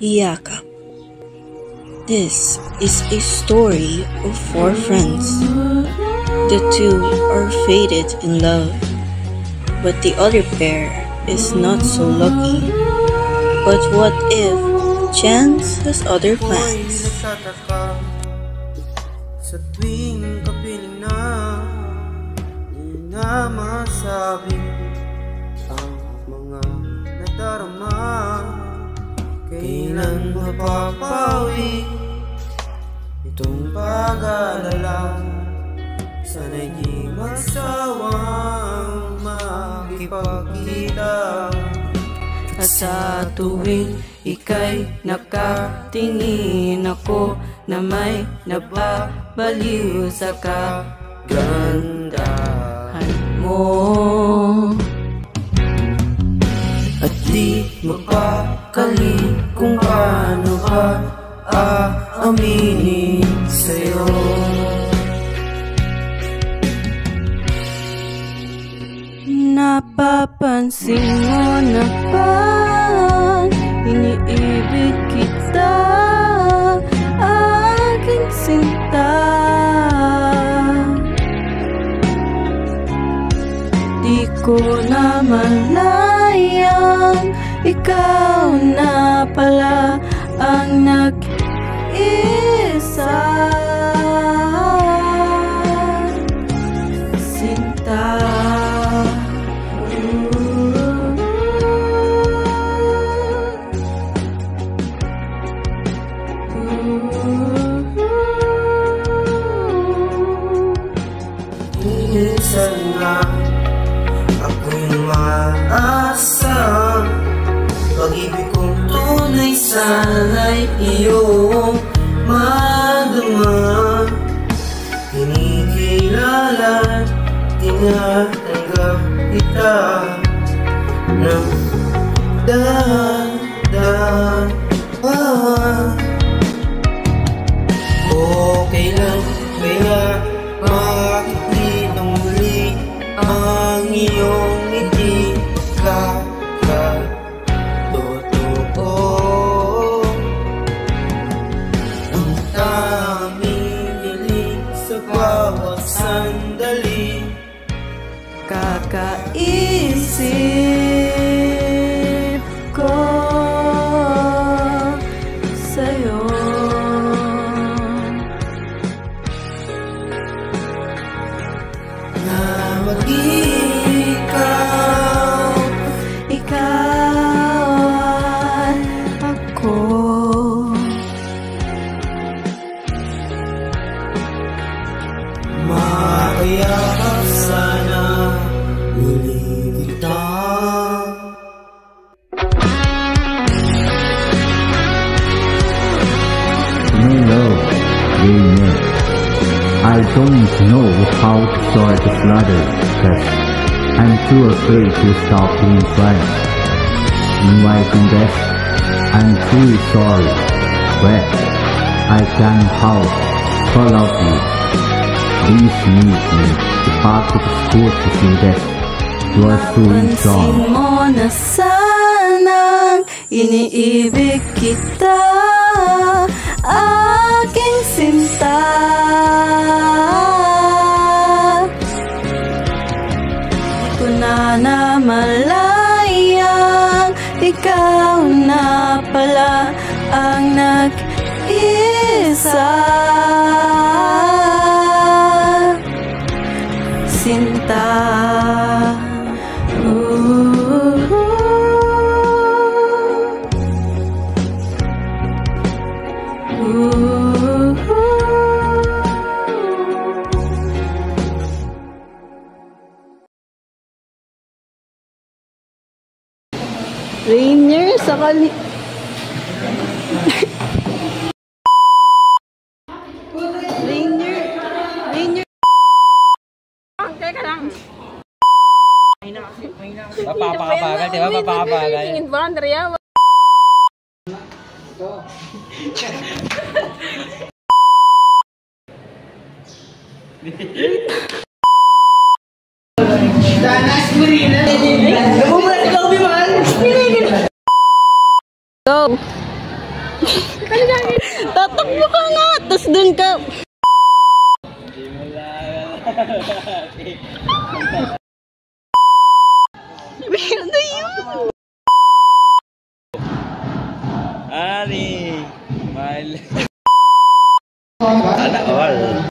Yakap. This is a story of four friends. The two are fated in love, but the other pair is not so lucky. But what if chance has other plans? Sa tuwing kapiling na di na masabi ang mga nadarama. Kailan mapapawi itong pag-alala? Sana'y di magsawang makipagkita. At sa tuwing ika'y nakatingin, ako na may nababaliw sa kagandahan mo. At di mapakali kung paano ba aaminin sa'yo. Napapansin mo na ba iniibig kita, aking sinta? Di ko na malayang ikaw na pala ang nag-iisa. Sinta, minsan nga ako'y umaasa, pag-ibig kong tunay sana'y iyong madama. Kinikilala, tinatanggap kita ng dahan-dahan. Okay lang kaya bakit di na muli ang iyong ngiti? Totoo ang tanging hiling sa bawat sandali. Kakaisip ko sa'yo. Na mag-ikaw, ikaw at ako. Makayakap sana muli kita. No love, Rainier. I don't know how to start this letter, cause I'm too afraid to stop being friends. In my confess, I'm truly sorry, but I can't help but love you. Please meet me back to the school to see that you are so strong. Pansin mo na sanang iniibig kita, aking sinta. Di ko na namalayang ikaw na pala ang nag-isa. Sinta, Rainier, sakali... Rainier... Papapakabagal, di ba? Papapakabagal. Tingin ba, Andrea? Go! Tatakbo ka nga, tapos dun ka. Ano yun? Ani, mal. Sana all.